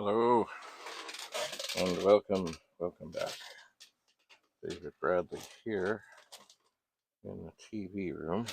Hello and welcome back. David Bradley here in the TV room.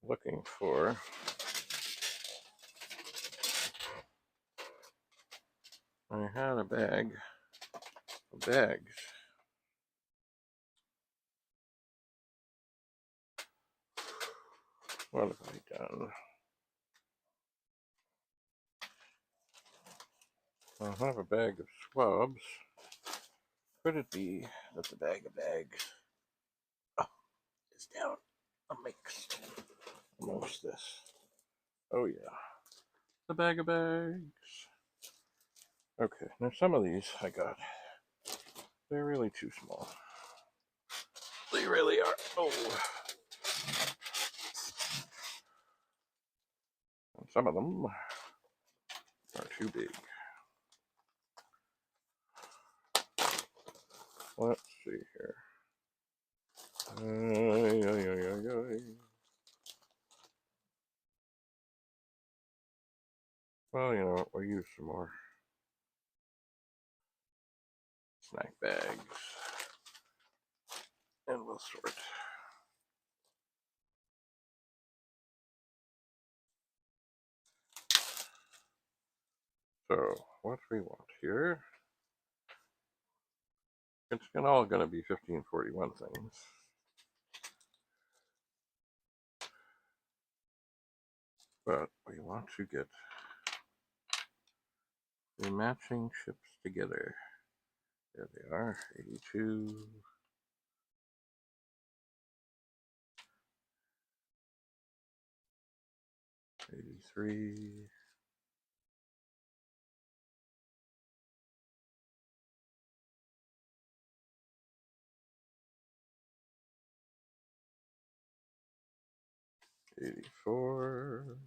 Looking for I had a bag of bags. What have I done? I have a bag of swabs. Could it be that the bag of bags is down amongst this? Oh yeah, the bag of bags. Okay, now some of these I got. They're really too small. They really are. Oh. And some of them are too big. Let's see here. Well, you know what? We'll use some more snack bags. And we'll sort. So, what we want here, it's all going to be 1541 things. But we want to get the matching chips together. There they are, 82. 83. 84.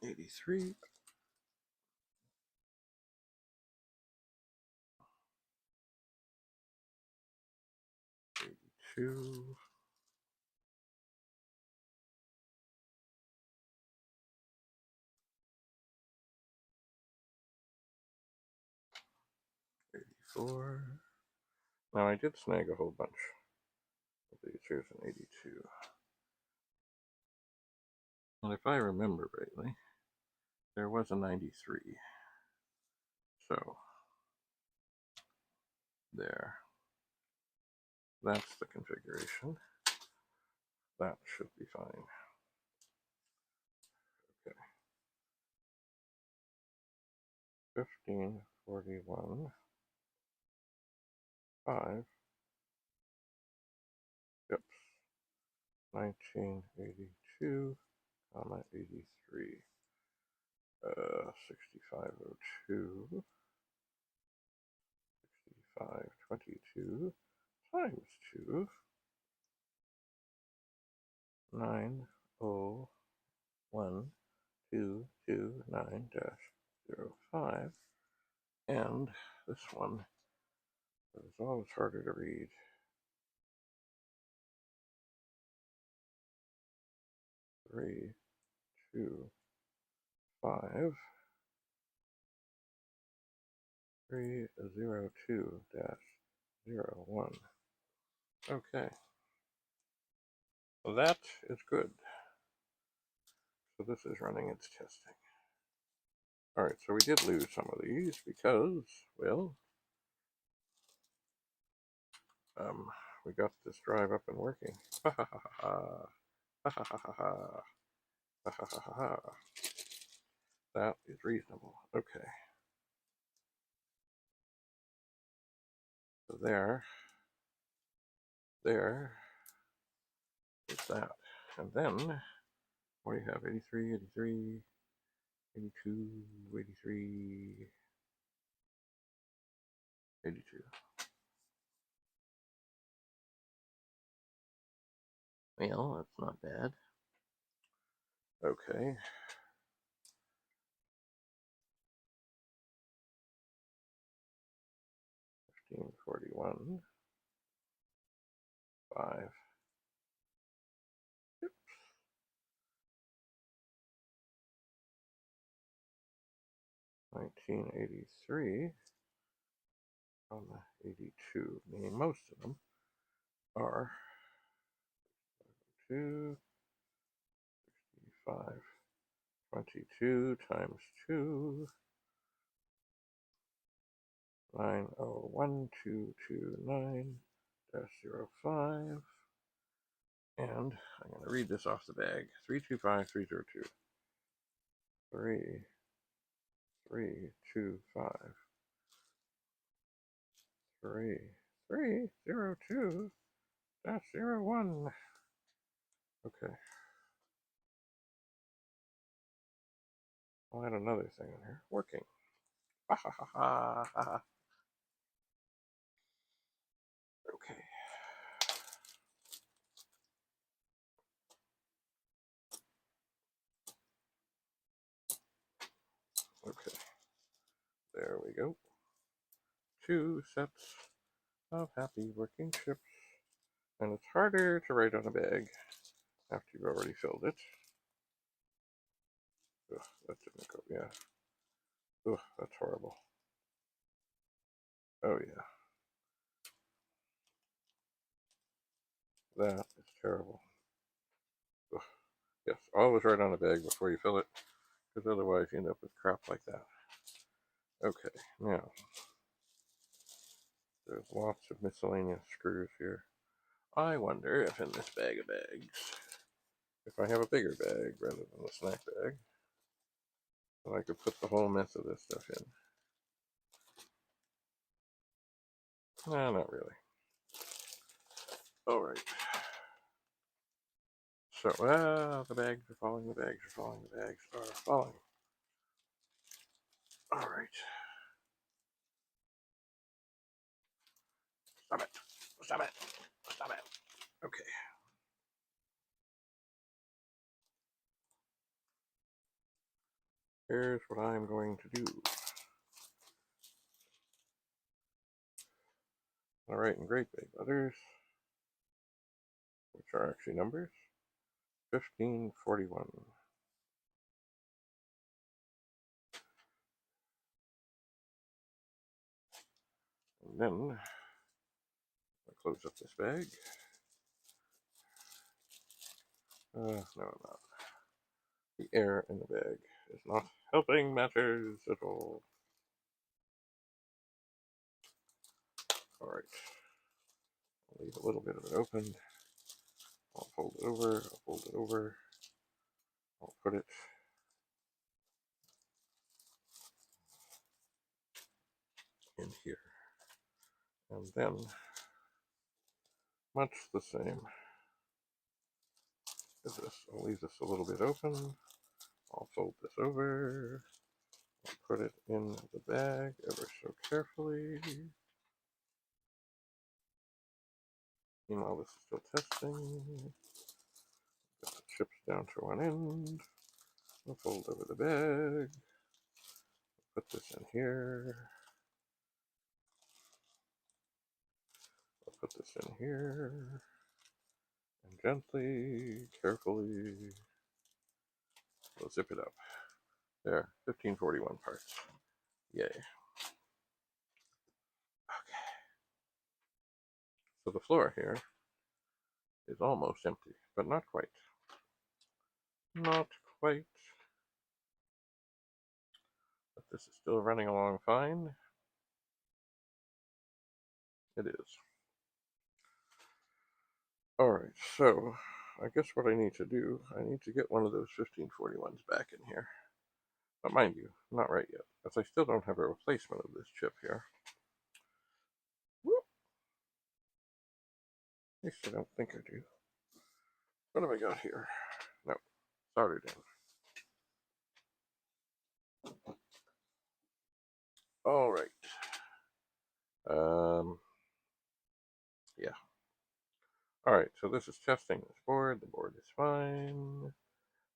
83. 82. 84. Now I did snag a whole bunch of these. Here's an 82. And if I remember rightly, there was a 93. So, there. That's the configuration. That should be fine. Okay. 1541. 5. Yep. 1982, 83. 6502. 6522 times 2. 90129-05. And this one is always harder to read. 325 302-01. Okay. Well, that is good. So this is running its testing. Alright, so we did lose some of these because, well, we got this drive up and working. Ha ha ha ha. Ha ha ha ha ha. Ha ha ha ha. That is reasonable. Okay. So there is that. And then, what do you have? 83, 83, 82, 83, 82. Well, that's not bad. Okay. 1541, 5. 1983 on the 82, meaning most of them are 2, 65, 22 times 2, 901229 -05. And I'm going to read this off the bag. 325302. 3325. 3302 -01. Okay. I'll add another thing in here. Working. Ha ha ha ha ha. Okay. Okay. There we go. 2 sets of happy working chips. And it's harder to write on a bag after you've already filled it. Ugh, that didn't go, yeah. Ugh, that's horrible. Oh yeah. That is terrible. Ugh. Yes, always write on a bag before you fill it, because otherwise you end up with crap like that. Okay, now, there's lots of miscellaneous screws here. I wonder if in this bag of bags, if I have a bigger bag rather than a snack bag, then I could put the whole mess of this stuff in. No, not really. Alright. So, the bags are falling, the bags are falling, the bags are falling. Alright. Stop it. Stop it. Stop it. Okay. Here's what I'm going to do. Alright, in great big letters, which are actually numbers, 1541. And then, I'll close up this bag. No, I'm not. The air in the bag is not helping matters at all. Alright. I'll leave a little bit of it open. I'll fold it over, I'll fold it over. I'll put it in here. And then, much the same as this. I'll leave this a little bit open. I'll fold this over. I'll put it in the bag ever so carefully. Meanwhile, this is still testing. Get the chips down to one end. I'll fold over the bag. Put this in here. I'll put this in here. And gently, carefully, we'll zip it up. There, 1541 parts. Yay. Okay. So the floor here is almost empty, but not quite. Not quite. But this is still running along fine. It is. Alright, so I guess what I need to do, I need to get one of those 1541s back in here. But mind you, not right yet, because I still don't have a replacement of this chip here. Whoop. At least I don't think I do. What have I got here? No, soldered in. Alright. Yeah. Alright, so this is testing this board. The board is fine.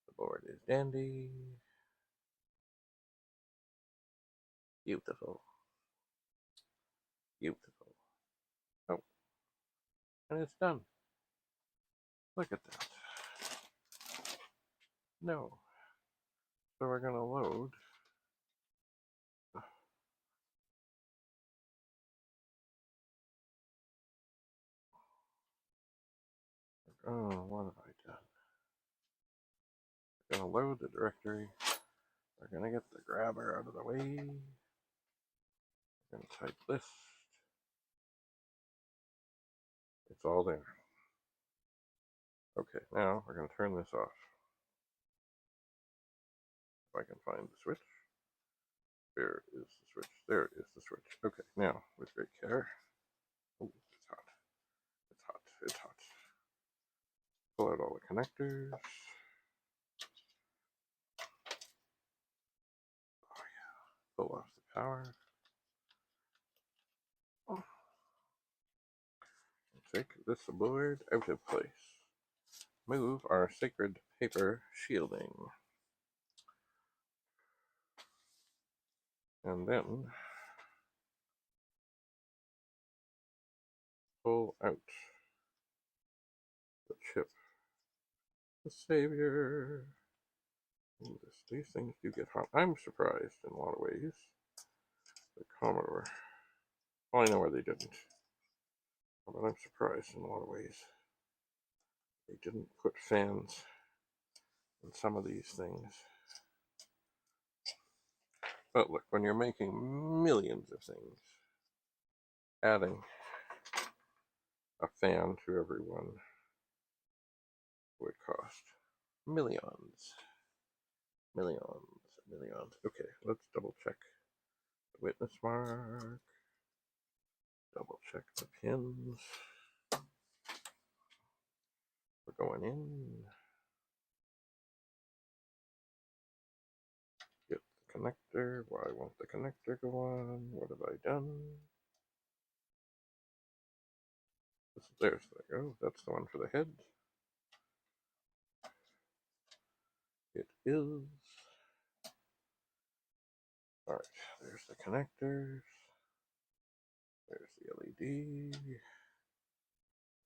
The board is dandy. Beautiful. Beautiful. And it's done. Look at that. No. So we're going to load. Oh, what have I done? We're going to load the directory. We're going to get the grabber out of the way. We're going to type list. It's all there. Okay, now we're going to turn this off. If I can find the switch. There is the switch. There is the switch. Okay, now with great care. Oh, it's hot. It's hot. It's hot. Pull out all the connectors. Oh yeah. Pull off the power. Oh. Take this board out of place. Move our sacred paper shielding. And then pull out the chip. The savior. Ooh, these things do get hot. I'm surprised in a lot of ways. The Commodore. Well, I know why they didn't. But I'm surprised in a lot of ways. They didn't put fans in some of these things. But look, when you're making millions of things, adding a fan to every one would cost millions. Millions. Millions. Okay, let's double check the witness mark. Double check the pins. We're going in. Get the connector. Why won't the connector go on? What have I done? There's the go. That's the one for the head. It is. Alright, there's the connectors. There's the LED.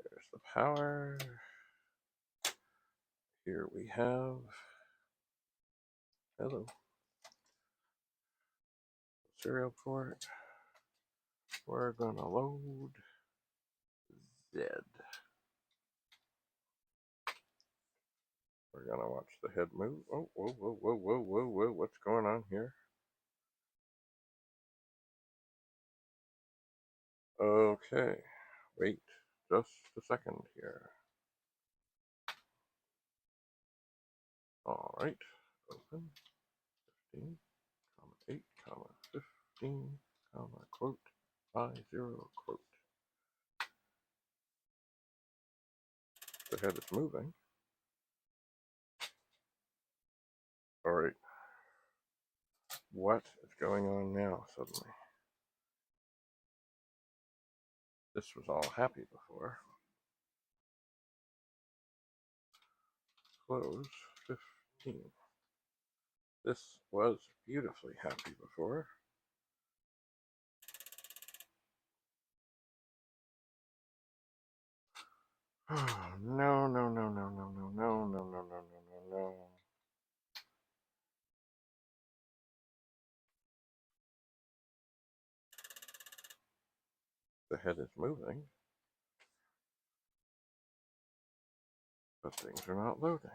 There's the power. Here we have. Hello. Serial port. We're gonna load Z. We're gonna watch the head move. Oh, whoa, whoa, whoa, whoa, whoa, whoa. What's going on here? Okay. Wait just a second here. All right. Open 15, comma 8, comma 15, comma quote, I0 quote. The head is moving. All right. What is going on now suddenly? This was all happy before. Close 15. This was beautifully happy before. No, no, no, no, no, no, no, no, no, no, no, no, no. The head is moving, but things are not loading.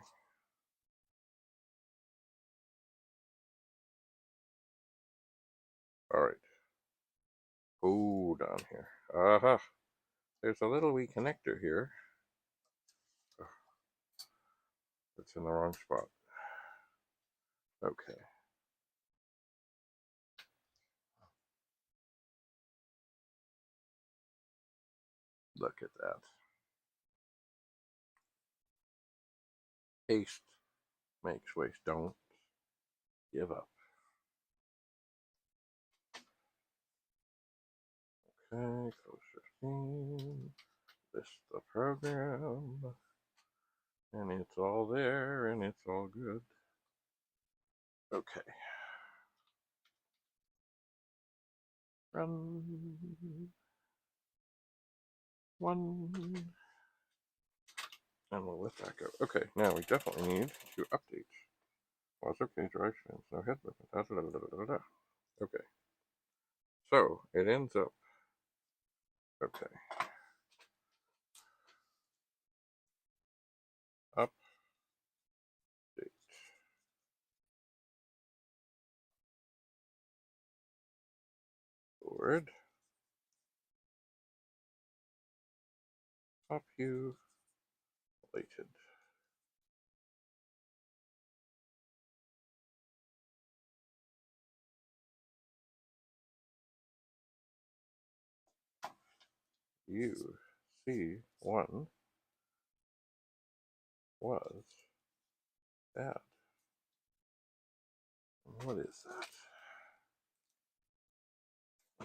All right. Hold on here. Aha. There's a little wee connector here. It's in the wrong spot. Okay. Look at that. Haste makes waste. Don't give up. Okay, close 15. List the program. And it's all there, and it's all good. Okay. Run. 1. And we'll let that go. Okay, now we definitely need to update. Was okay, drive chance, no head movement. Okay. So it ends up. Okay. Update. Forward. Populated. UC1 was bad. What is that?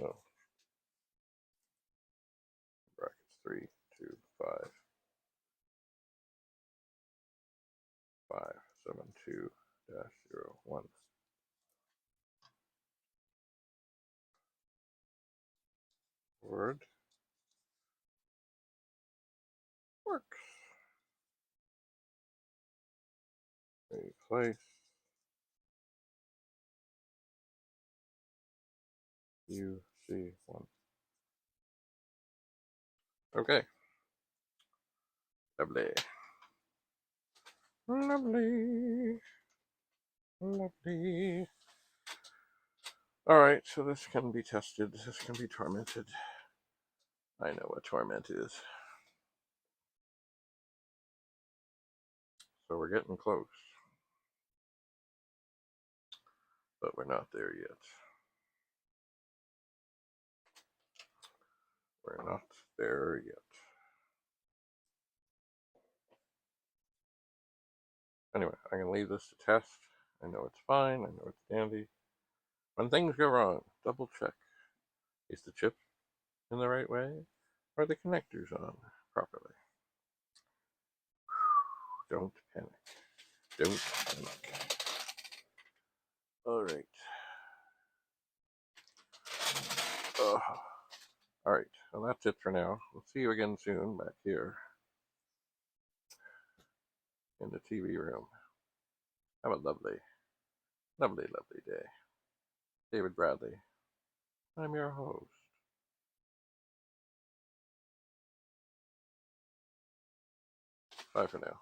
Oh, brackets 3, 2, 5, 5, 7, 2, dash 0, 1. Word works. Replace UC1. Okay. Lovely. Lovely. Lovely. Alright, so this can be tested. This can be tormented. I know what torment is. So we're getting close. But we're not there yet. We're not there yet. Anyway, I'm going to leave this to test. I know it's fine. I know it's dandy. When things go wrong, double check. Is the chip in the right way? Are the connectors on properly? Don't panic. Don't panic. Alright. Alright, well that's it for now. We'll see you again soon back here in the TV room. Have a lovely, lovely, lovely day. David Bradley. I'm your host. Bye for now.